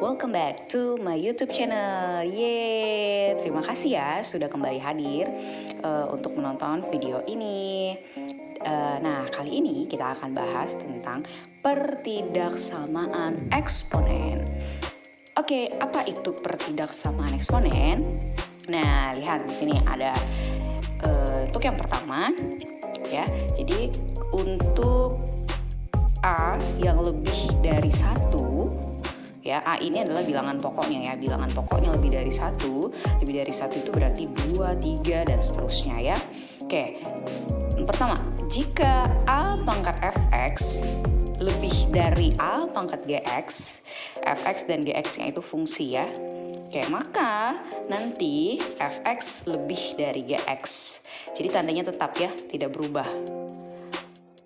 welcome back to my YouTube channel. Yeay, terima kasih ya sudah kembali hadir untuk menonton video ini. Nah, kali ini kita akan bahas tentang pertidaksamaan eksponen. Oke, apa itu pertidaksamaan eksponen? Nah, lihat di sini ada untuk yang pertama ya. Jadi untuk A yang lebih dari 1 ya, A ini adalah bilangan pokoknya ya. Bilangan pokoknya lebih dari 1. Lebih dari 1 itu berarti 2, 3 dan seterusnya ya. Oke. Pertama, jika A pangkat fx lebih dari A pangkat gx, fx dan gx-nya itu fungsi ya. Oke, maka nanti fx lebih dari gx. Jadi tandanya tetap ya, tidak berubah.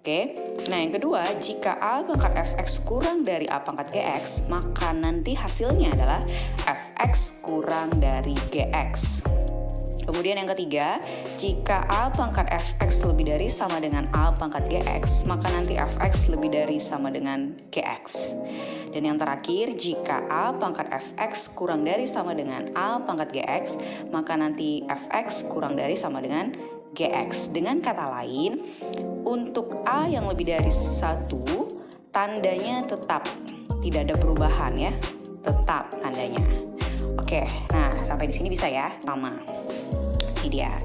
Oke, nah yang kedua, jika A pangkat fx kurang dari A pangkat gx, maka nanti hasilnya adalah fx kurang dari gx. Kemudian yang ketiga, jika A pangkat fx lebih dari sama dengan A pangkat gx, maka nanti fx lebih dari sama dengan gx. Dan yang terakhir, jika A pangkat fx kurang dari sama dengan A pangkat gx, maka nanti fx kurang dari sama dengan gx. Dengan kata lain, untuk A yang lebih dari 1, tandanya tetap, tidak ada perubahan ya, tetap tandanya. Oke, nah sampai di sini bisa ya, sama. Ini dia.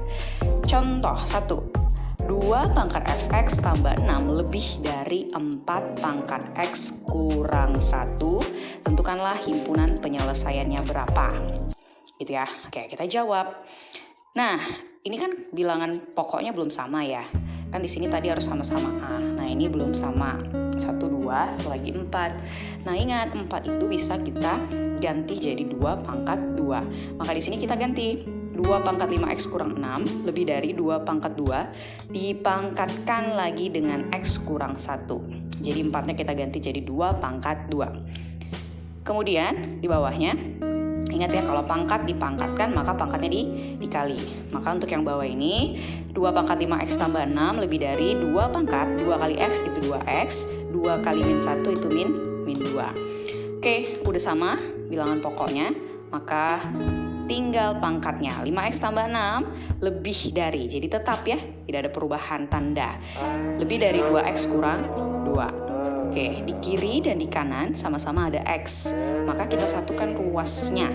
Contoh 1. 2 pangkat fx tambah 6 lebih dari 4 pangkat x kurang 1. Tentukanlah himpunan penyelesaiannya berapa. Gitu ya. Oke, kita jawab. Nah, ini kan bilangan pokoknya belum sama ya. Kan di sini tadi harus sama-sama A. Nah, ini belum sama. 1, 2, satu lagi 4. Nah, ingat 4 itu bisa kita ganti jadi 2 pangkat 2. Maka di sini kita ganti 2 pangkat 5x kurang 6 lebih dari 2 pangkat 2 dipangkatkan lagi dengan x kurang 1. Jadi 4-nya kita ganti jadi 2 pangkat 2. Kemudian di bawahnya, ingat ya, kalau pangkat dipangkatkan maka pangkatnya dikali. Maka untuk yang bawah ini 2 pangkat 5x tambah 6 lebih dari 2 pangkat 2 kali x itu 2x, 2 kali min 1 itu min 2. Oke, udah sama bilangan pokoknya, maka tinggal pangkatnya. 5x tambah 6 lebih dari, jadi tetap ya, tidak ada perubahan tanda. Lebih dari 2x kurang 2. Oke, di kiri dan di kanan sama-sama ada x, maka kita satukan ruasnya.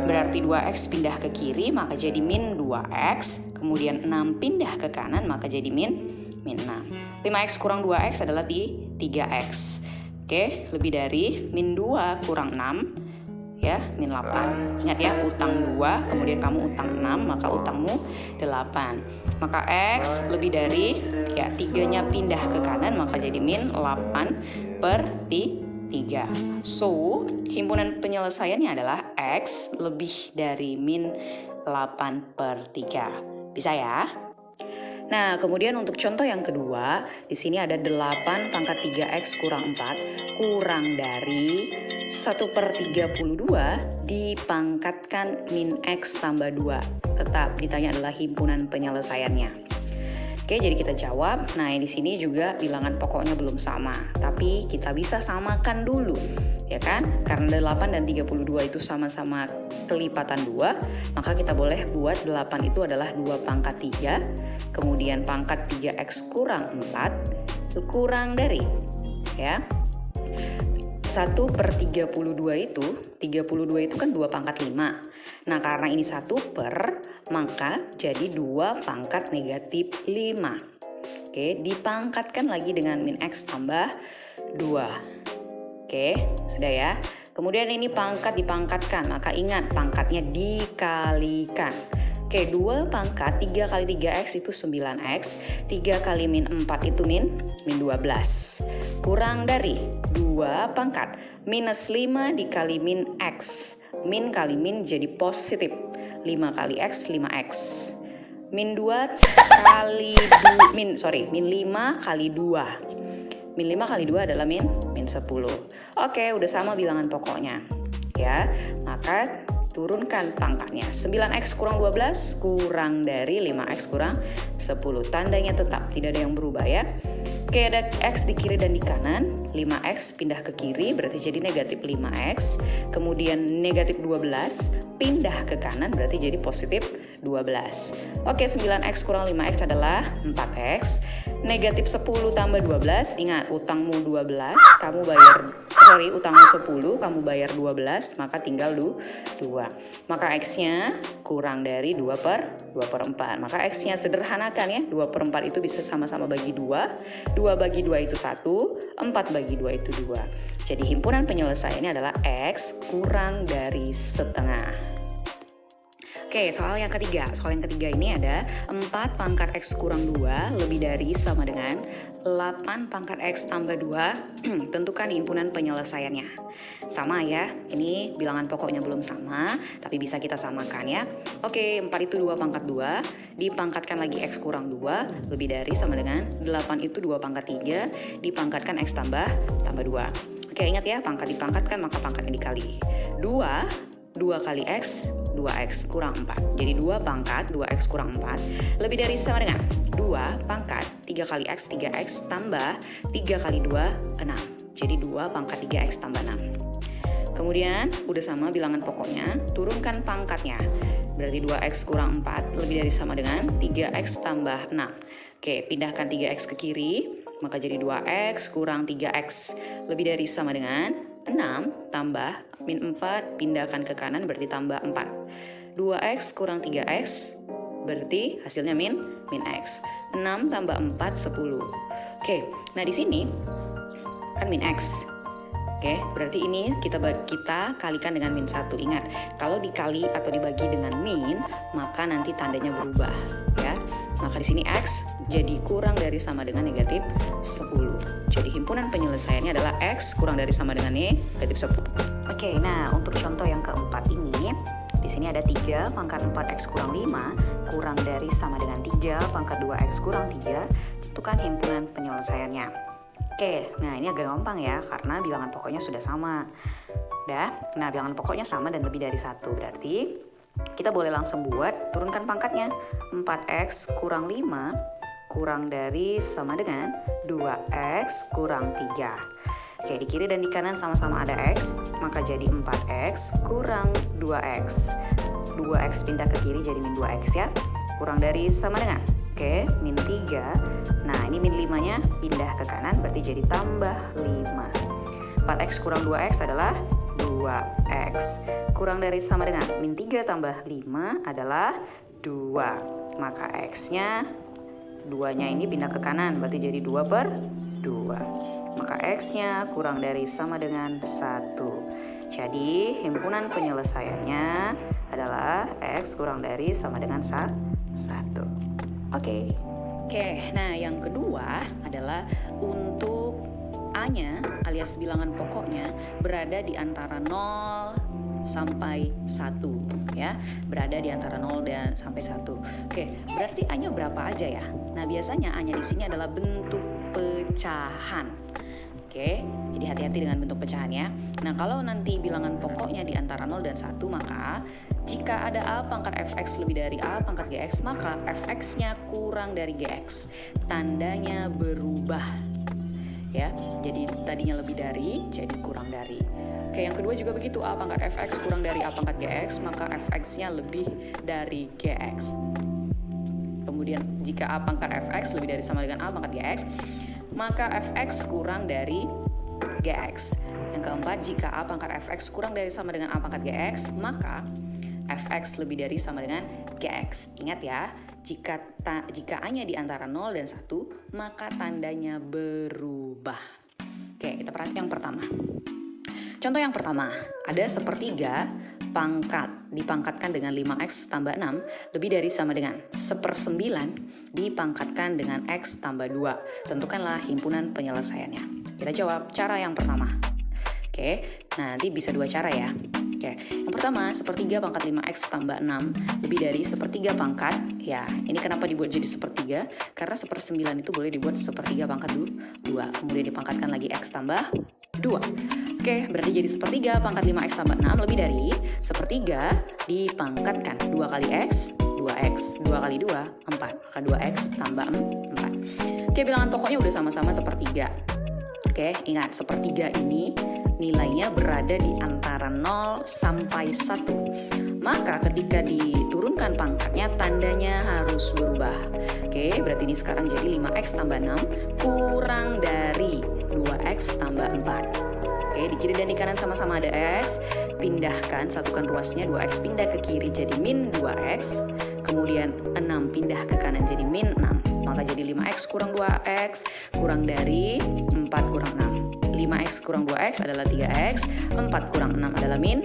Berarti 2x pindah ke kiri maka jadi min 2x, kemudian 6 pindah ke kanan maka jadi min 6. 5x kurang 2x adalah di 3x. Oke, lebih dari min 2 kurang 6 ya, min 8. Ingat ya, utang 2, kemudian kamu utang 6, maka utangmu 8. Maka x lebih dari, ya 3-nya pindah ke kanan, maka jadi min 8 per 3. So, himpunan penyelesaiannya adalah x lebih dari min 8 per 3. Bisa ya? Nah, kemudian untuk contoh yang kedua, di sini ada 8 pangkat 3x kurang 4 kurang dari 1/32 dipangkatkan min x tambah 2. Tetap ditanya adalah himpunan penyelesaiannya. Oke, jadi kita jawab. Nah, di sini juga bilangan pokoknya belum sama, tapi kita bisa samakan dulu, ya kan? Karena 8 dan 32 itu sama-sama kelipatan 2, maka kita boleh buat 8 itu adalah 2 pangkat 3, kemudian pangkat 3x kurang 4, kurang dari, ya. 1/32 itu, 32 itu kan 2 pangkat 5. Nah, karena ini 1 per, maka jadi 2 pangkat negatif 5. Oke, dipangkatkan lagi dengan min x tambah 2. Oke, sudah ya. Kemudian ini pangkat dipangkatkan, maka ingat pangkatnya dikalikan. Oke, 2 pangkat 3 kali 3x itu 9x, 3 kali min 4 itu min 12. Kurang dari 2 pangkat minus 5 dikali min x. Min kali min jadi positif. 5 kali x, 5x. Min 2 kali min 5 kali 2. Min 5 kali 2 adalah min 10. Oke, udah sama bilangan pokoknya. Ya, maka turunkan pangkatnya. 9x kurang 12 kurang dari 5x kurang 10. Tandanya tetap, tidak ada yang berubah ya. Oke, ada X di kiri dan di kanan. 5X pindah ke kiri berarti jadi negatif 5X. Kemudian negatif 12 pindah ke kanan berarti jadi positif 12. Oke, 9X kurang 5X adalah 4X. Negatif 10 tambah 12, ingat utangmu 12, utangmu 10, kamu bayar 12, maka tinggal 2. Maka X-nya kurang dari 2/4. Maka X-nya sederhanakan ya, 2/4 itu bisa sama-sama bagi 2, 2 bagi 2 itu 1, 4 bagi 2 itu 2. Jadi himpunan penyelesaiannya adalah X kurang dari setengah. Oke, soal yang ketiga. Soal yang ketiga ini ada 4 pangkat X kurang 2 lebih dari sama dengan 8 pangkat X tambah 2. Tentukan himpunan penyelesaiannya. Sama ya, ini bilangan pokoknya belum sama, tapi bisa kita samakan ya. Oke, 4 itu 2 pangkat 2, dipangkatkan lagi X kurang 2, lebih dari sama dengan 8 itu 2 pangkat 3, dipangkatkan X tambah 2. Oke, ingat ya, pangkat dipangkatkan maka pangkatnya dikali. 2 kali X, 2X kurang 4. Jadi 2 pangkat 2X kurang 4 lebih dari sama dengan 2 pangkat 3 kali X, 3X tambah 3 kali 2, 6. Jadi 2 pangkat 3X tambah 6. Kemudian udah sama bilangan pokoknya, turunkan pangkatnya. Berarti 2X kurang 4 lebih dari sama dengan 3X tambah 6. Oke, pindahkan 3X ke kiri, maka jadi 2X kurang 3X lebih dari sama dengan 6 tambah min 4, pindahkan ke kanan berarti tambah 4. 2X kurang 3X berarti hasilnya min X. 6 tambah 4, 10. Oke, nah di sini kan min X. Oke, berarti ini kita kalikan dengan min 1. Ingat, kalau dikali atau dibagi dengan min, maka nanti tandanya berubah ya. Maka di sini X jadi kurang dari sama dengan negatif 10. Jadi himpunan penyelesaiannya adalah X kurang dari sama dengan negatif 10. Oke, nah untuk contoh yang keempat ini, di sini ada 3 pangkat 4X kurang 5 kurang dari sama dengan 3 pangkat 2X kurang 3. Tentukan himpunan penyelesaiannya. Oke, nah ini agak gampang ya, karena bilangan pokoknya sudah sama. Nah bilangan pokoknya sama dan lebih dari 1, berarti kita boleh langsung buat, turunkan pangkatnya. 4X kurang 5 kurang dari sama dengan 2X kurang 3. Oke, di kiri dan di kanan sama-sama ada X, maka jadi 4X kurang 2X. 2X pindah ke kiri jadi min 2X ya. Kurang dari sama dengan, oke, min 3. Nah, ini min 5-nya pindah ke kanan, berarti jadi tambah 5. 4X kurang 2X adalah 2X. Kurang dari sama dengan min 3 tambah 5 adalah 2. Maka X-nya 2-nya ini pindah ke kanan, berarti jadi 2/2. Maka X-nya kurang dari sama dengan 1. Jadi himpunan penyelesaiannya adalah X kurang dari sama dengan 1. Oke, nah yang kedua adalah untuk A-nya alias bilangan pokoknya berada di antara 0 sampai 1 ya, berada di antara 0 dan sampai 1. Oke, berarti A-nya berapa aja ya? Nah, biasanya A-nya di sini adalah bentuk pecahan. Oke, jadi hati-hati dengan bentuk pecahan ya. Nah, kalau nanti bilangan pokoknya di antara 0 dan 1, maka jika ada A pangkat Fx lebih dari A pangkat Gx, maka Fx-nya kurang dari Gx. Tandanya berubah. Ya, jadi tadinya lebih dari, jadi kurang dari. Oke, yang kedua juga begitu, A pangkat Fx kurang dari A pangkat Gx, maka Fx-nya lebih dari Gx. Kemudian jika A pangkat Fx lebih dari sama dengan A pangkat Gx, maka Fx kurang dari Gx. Yang keempat, jika A pangkat Fx kurang dari sama dengan A pangkat Gx, maka Fx lebih dari sama dengan Gx. Ingat ya, jika A-nya di antara 0 dan 1, maka tandanya berubah. Oke, kita perhatikan yang pertama. Contoh yang pertama, ada sepertiga dipangkatkan dengan 5X tambah 6 lebih dari sama dengan 1/9 dipangkatkan dengan X tambah 2. Tentukanlah himpunan penyelesaiannya. Kita jawab cara yang pertama. Oke, nah nanti bisa 2 cara ya. Oke, yang pertama, sepertiga pangkat 5X tambah 6 lebih dari sepertiga pangkat, ya ini kenapa dibuat jadi sepertiga? Karena 1/9 itu boleh dibuat sepertiga pangkat 2, kemudian dipangkatkan lagi X tambah 2. Oke, berarti jadi sepertiga pangkat 5X tambah 6 lebih dari sepertiga dipangkatkan 2 kali X, 2X, 2 kali 2, 4, maka 2X tambah 4. Oke, bilangan pokoknya udah sama-sama sepertiga. Oke, ingat sepertiga ini nilainya berada di antara 0 sampai 1. Maka ketika diturunkan pangkatnya, tandanya harus berubah. Oke, berarti ini sekarang jadi 5x tambah 6 kurang dari 2x tambah 4. Oke, di kiri dan di kanan sama-sama ada x. Pindahkan, satukan ruasnya, 2x pindah ke kiri jadi min 2x. Kemudian 6 pindah ke kanan jadi min 6. Maka jadi 5x kurang 2x kurang dari 4 kurang 6. 5x kurang 2x adalah 3x. 4 kurang 6 adalah min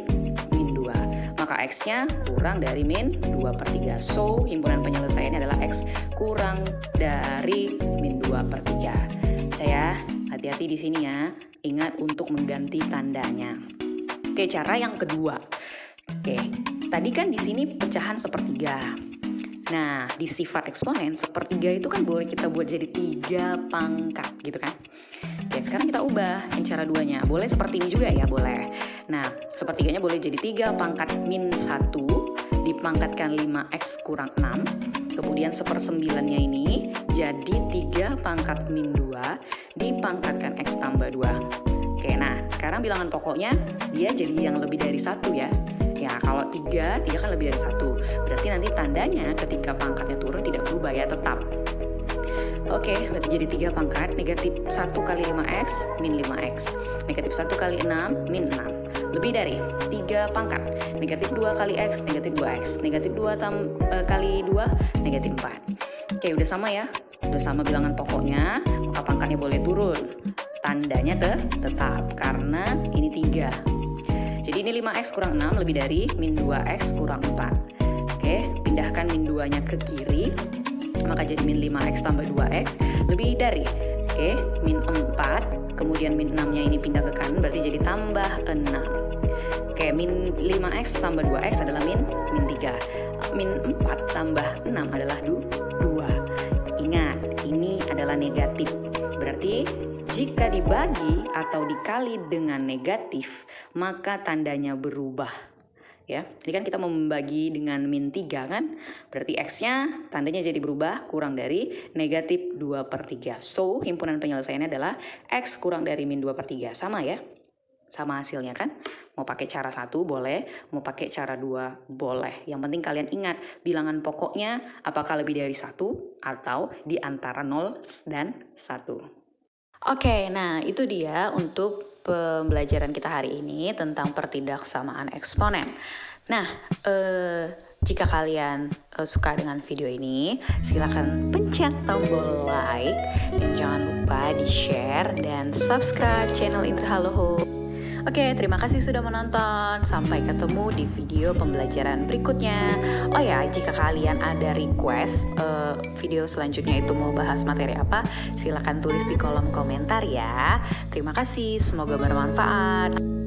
2. Maka x-nya kurang dari min 2/3. So, himpunan penyelesaiannya adalah x kurang dari min 2/3. Saya hati-hati di sini ya. Ingat untuk mengganti tandanya. Oke, cara yang kedua. Oke, tadi kan di sini pecahan sepertiga. Nah, di sifat eksponen, sepertiga itu kan boleh kita buat jadi 3 pangkat gitu kan. Oke, sekarang kita ubah yang cara duanya. Boleh seperti ini juga ya, boleh. Nah, sepertiganya boleh jadi 3 pangkat min 1, dipangkatkan 5x kurang 6. Kemudian 1/9-nya ini jadi 3 pangkat min 2, dipangkatkan x tambah 2. Oke, nah sekarang bilangan pokoknya dia jadi yang lebih dari 1 ya. Ya, kalau 3 kan lebih dari 1. Berarti nanti tandanya ketika pangkatnya turun tidak berubah ya, tetap. Oke, berarti jadi 3 pangkat. Negatif 1 kali 5x min 5x. Negatif 1 kali 6 min 6. Lebih dari 3 pangkat. Negatif 2 kali x, negatif 2x. Negatif 2 kali 2, negatif 4. Oke, udah sama ya. Udah sama bilangan pokoknya, maka pangkatnya boleh turun. Tandanya tetap, karena ini 3. Jadi ini 5x kurang 6 lebih dari min 2x kurang 4. Oke, pindahkan min 2-nya ke kiri. Maka jadi min 5x tambah 2x lebih dari. Oke, min 4. Kemudian min 6-nya ini pindah ke kanan, berarti jadi tambah 6. Oke, min 5x tambah 2x adalah min 3. Min 4 tambah 6 adalah 2. Ingat, ini adalah negatif. Berarti jika dibagi atau dikali dengan negatif, maka tandanya berubah. Ya, ini kan kita mau membagi dengan min 3 kan? Berarti x-nya tandanya jadi berubah, kurang dari negatif 2/3. So, himpunan penyelesaiannya adalah x kurang dari min 2/3. Sama ya? Sama hasilnya kan? Mau pakai cara 1 boleh, mau pakai cara 2 boleh. Yang penting kalian ingat bilangan pokoknya apakah lebih dari 1 atau di antara 0 dan 1. Oke, nah itu dia untuk pembelajaran kita hari ini tentang pertidaksamaan eksponen. Nah, jika kalian suka dengan video ini, silakan pencet tombol like dan jangan lupa di-share dan subscribe channel Indra Haloho. Oke, terima kasih sudah menonton. Sampai ketemu di video pembelajaran berikutnya. Oh ya, jika kalian ada request video selanjutnya itu mau bahas materi apa, silakan tulis di kolom komentar ya. Terima kasih, semoga bermanfaat.